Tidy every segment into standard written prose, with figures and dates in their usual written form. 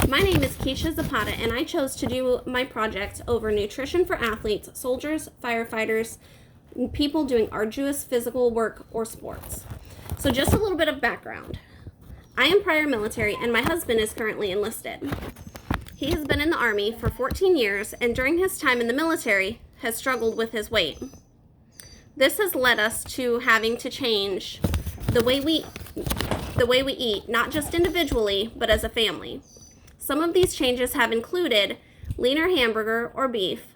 My name is Keisha Zapata, and I chose to do my project over nutrition for athletes, soldiers, firefighters, and people doing arduous physical work or sports. So just a little bit of background. I am prior military, and my husband is currently enlisted. He has been in the Army for 14 years, and during his time in the military, has struggled with his weight. This has led us to having to change the way we eat, not just individually, but as a family. Some of these changes have included leaner hamburger or beef,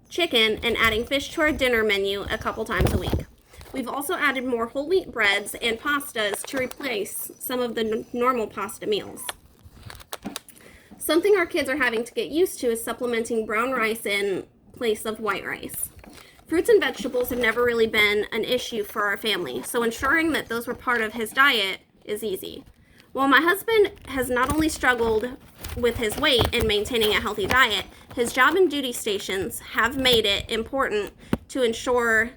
chicken, and adding fish to our dinner menu a couple times a week. We've also added more whole wheat breads and pastas to replace some of the normal pasta meals. Something our kids are having to get used to is supplementing brown rice in place of white rice. Fruits and vegetables have never really been an issue for our family, so ensuring that those were part of his diet is easy. While my husband has not only struggled with his weight and maintaining a healthy diet, his job and duty stations have made it important to ensure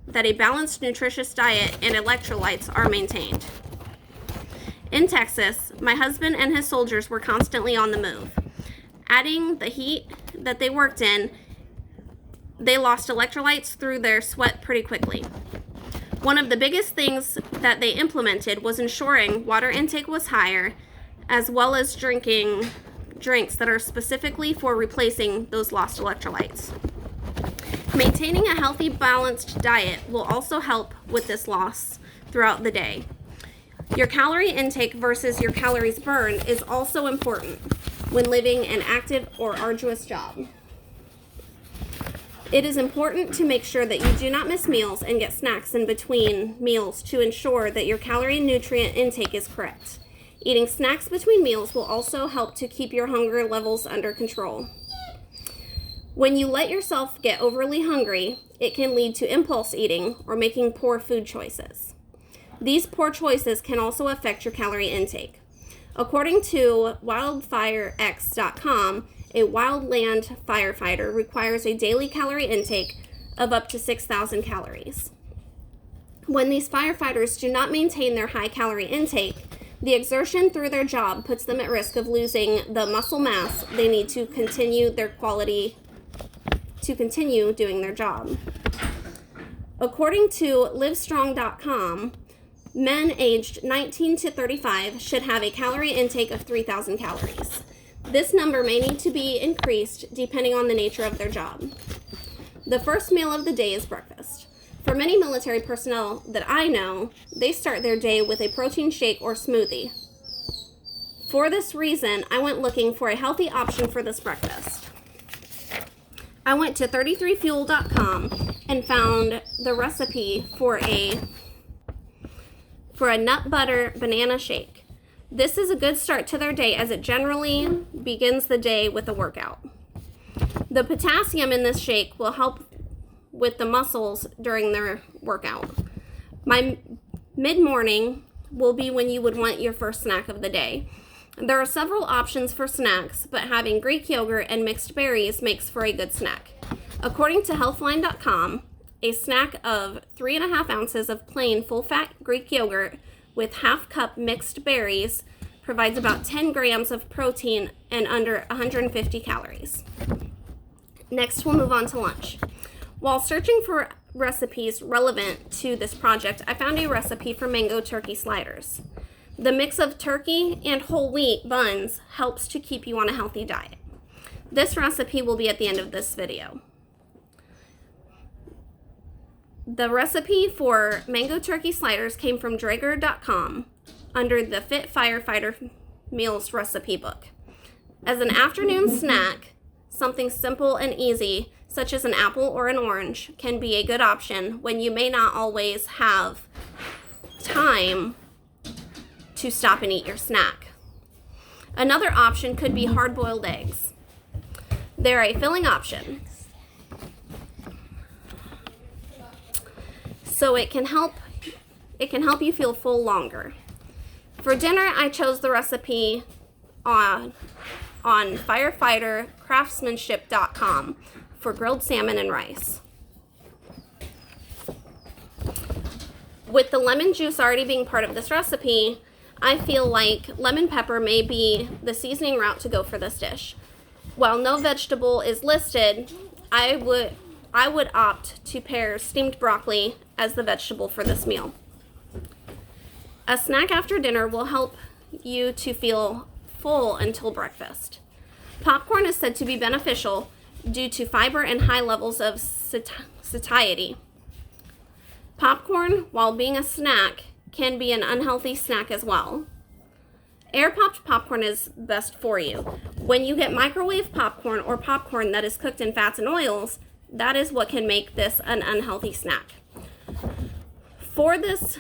that a balanced, nutritious diet and electrolytes are maintained. In Texas, my husband and his soldiers were constantly on the move. Adding the heat that they worked in, they lost electrolytes through their sweat pretty quickly. One of the biggest things that they implemented was ensuring water intake was higher, as well as drinking drinks that are specifically for replacing those lost electrolytes. Maintaining a healthy, balanced diet will also help with this loss throughout the day. Your calorie intake versus your calories burned is also important when living an active or arduous job. It is important to make sure that you do not miss meals and get snacks in between meals to ensure that your calorie and nutrient intake is correct. Eating snacks between meals will also help to keep your hunger levels under control. When you let yourself get overly hungry, it can lead to impulse eating or making poor food choices. These poor choices can also affect your calorie intake. According to wildfirex.com, a wildland firefighter requires a daily calorie intake of up to 6,000 calories. When these firefighters do not maintain their high calorie intake, the exertion through their job puts them at risk of losing the muscle mass they need to continue doing their job. According to livestrong.com, men aged 19 to 35 should have a calorie intake of 3,000 calories. This number may need to be increased depending on the nature of their job. The first meal of the day is breakfast. For many military personnel that I know, they start their day with a protein shake or smoothie. For this reason, I went looking for a healthy option for this breakfast. I went to 33fuel.com and found the recipe for a nut butter banana shake. This is a good start to their day as it generally begins the day with a workout. The potassium in this shake will help with the muscles during their workout. My mid-morning will be when you would want your first snack of the day. There are several options for snacks, but having Greek yogurt and mixed berries makes for a good snack. According to healthline.com, a snack of 3.5 ounces of plain full-fat Greek yogurt with half cup mixed berries provides about 10 grams of protein and under 150 calories. Next, we'll move on to lunch. While searching for recipes relevant to this project, I found a recipe for mango turkey sliders. The mix of turkey and whole wheat buns helps to keep you on a healthy diet. This recipe will be at the end of this video. The recipe for mango turkey sliders came from Draeger.com under the Fit Firefighter Meals recipe book. As an afternoon snack, something simple and easy, such as an apple or an orange, can be a good option when you may not always have time to stop and eat your snack. Another option could be hard-boiled eggs. They're a filling option, so it can help you feel full longer. For dinner, I chose the recipe on firefightercraftsmanship.com for grilled salmon and rice. With the lemon juice already being part of this recipe, I feel like lemon pepper may be the seasoning route to go for this dish. While no vegetable is listed, I would opt to pair steamed broccoli as the vegetable for this meal. A snack after dinner will help you to feel full until breakfast. Popcorn is said to be beneficial due to fiber and high levels of satiety. Popcorn, while being a snack, can be an unhealthy snack as well. Air-popped popcorn is best for you. When you get microwave popcorn or popcorn that is cooked in fats and oils, that is what can make this an unhealthy snack. For this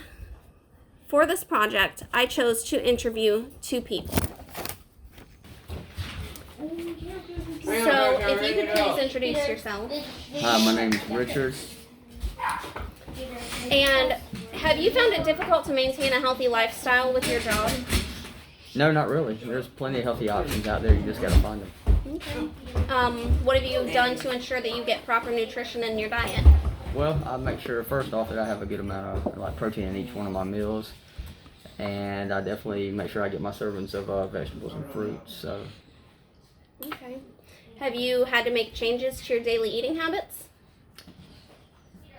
project, I chose to interview 2 people. So, if you could please introduce yourself. Hi, my name is Richard. And have you found it difficult to maintain a healthy lifestyle with your job? No, not really. There's plenty of healthy options out there. You just got to find them. Okay. What have you done to ensure that you get proper nutrition in your diet? Well, I make sure first off that I have a good amount of protein in each one of my meals, and I definitely make sure I get my servings of vegetables and fruits. So. Okay. Have you had to make changes to your daily eating habits?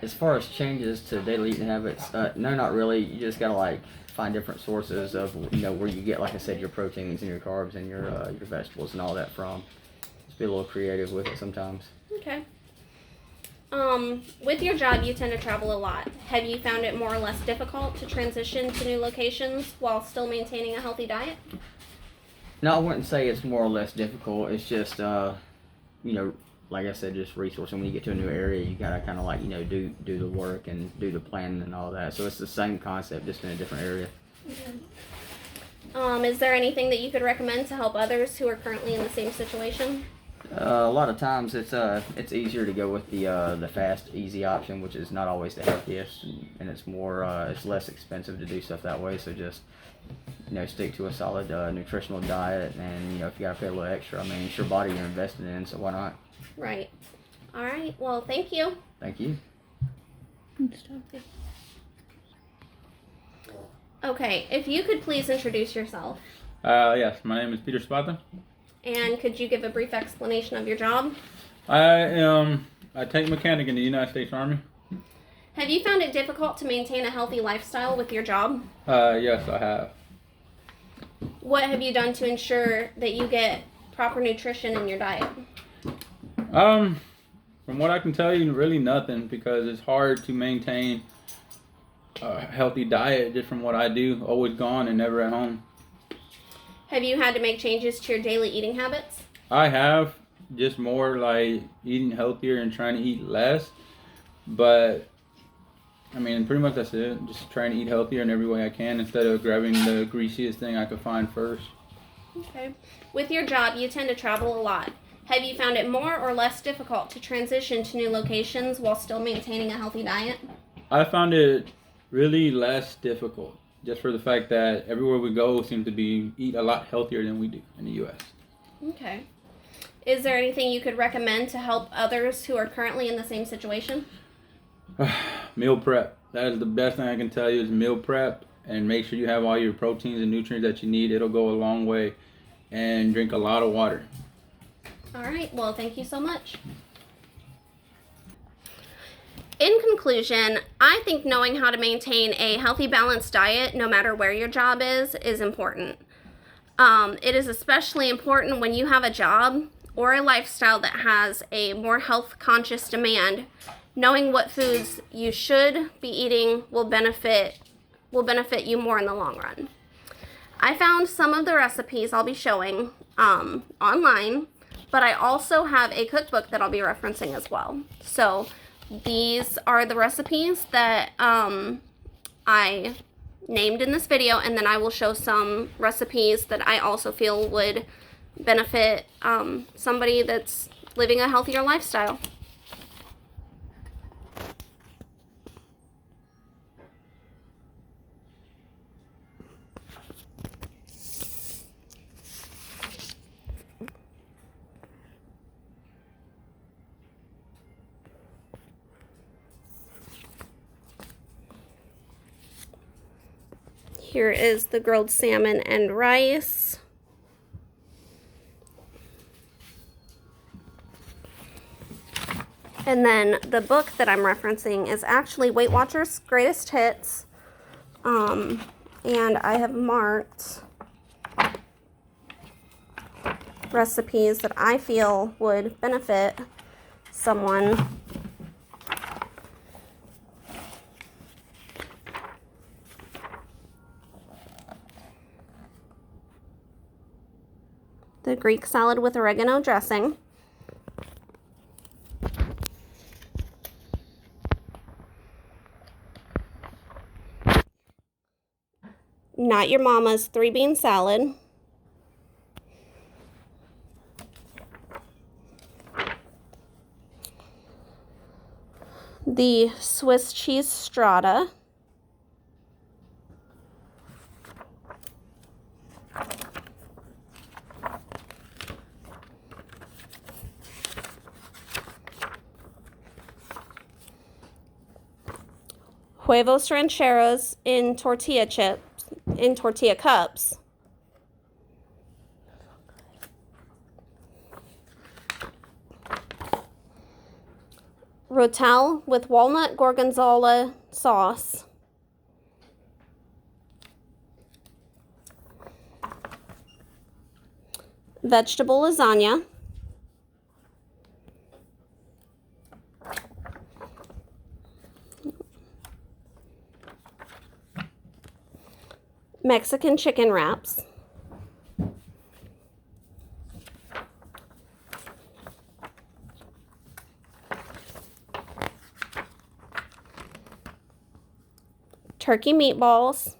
As far as changes to daily eating habits, no, not really. You just gotta find different sources of where you get, like I said, your proteins and your carbs and your vegetables and all that from. Just be a little creative with it sometimes. Okay. With your job, you tend to travel a lot. Have you found it more or less difficult to transition to new locations while still maintaining a healthy diet? No, I wouldn't say it's more or less difficult. It's just, like I said, just resourcing. When you get to a new area, you gotta kind of do the work and do the planning and all that. So it's the same concept, just in a different area. Okay. Is there anything that you could recommend to help others who are currently in the same situation? A lot of times it's easier to go with the fast, easy option, which is not always the healthiest, and it's more it's less expensive to do stuff that way. So just stick to a solid nutritional diet, and if you gotta pay a little extra, I mean, it's your body you're investing in, so why not? Right. All right. Well, thank you. Thank you. Okay. If you could please introduce yourself. Yes, my name is Peter Spata. And could you give a brief explanation of your job? I am a tank mechanic in the United States Army. Have you found it difficult to maintain a healthy lifestyle with your job? Yes, I have. What have you done to ensure that you get proper nutrition in your diet? From what I can tell you, really nothing, because it's hard to maintain a healthy diet just from what I do, always gone and never at home. Have you had to make changes to your daily eating habits? I have, just more like eating healthier and trying to eat less, but I mean, pretty much that's it. Just trying to eat healthier in every way I can instead of grabbing the greasiest thing I could find first. Okay. With your job, you tend to travel a lot. Have you found it more or less difficult to transition to new locations while still maintaining a healthy diet? I found it really less difficult, just for the fact that everywhere we go seems to eat a lot healthier than we do in the U.S. Okay. Is there anything you could recommend to help others who are currently in the same situation? Meal prep. That is the best thing I can tell you, is meal prep, and make sure you have all your proteins and nutrients that you need. It'll go a long way. And drink a lot of water. All right. Well, thank you so much. In conclusion, I think knowing how to maintain a healthy, balanced diet, no matter where your job is important. It is especially important when you have a job or a lifestyle that has a more health-conscious demand. Knowing what foods you should be eating will benefit you more in the long run. I found some of the recipes I'll be showing online, but I also have a cookbook that I'll be referencing as well. So these are the recipes that I named in this video, and then I will show some recipes that I also feel would benefit somebody that's living a healthier lifestyle. Here is the grilled salmon and rice. And then the book that I'm referencing is actually Weight Watchers Greatest Hits. And I have marked recipes that I feel would benefit someone. The Greek salad with oregano dressing. Not Your Mama's 3-bean salad. The Swiss cheese strata. Huevos rancheros in tortilla cups. Rotel with walnut gorgonzola sauce. Vegetable lasagna. Mexican chicken wraps. Turkey meatballs.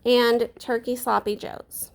And turkey sloppy joes.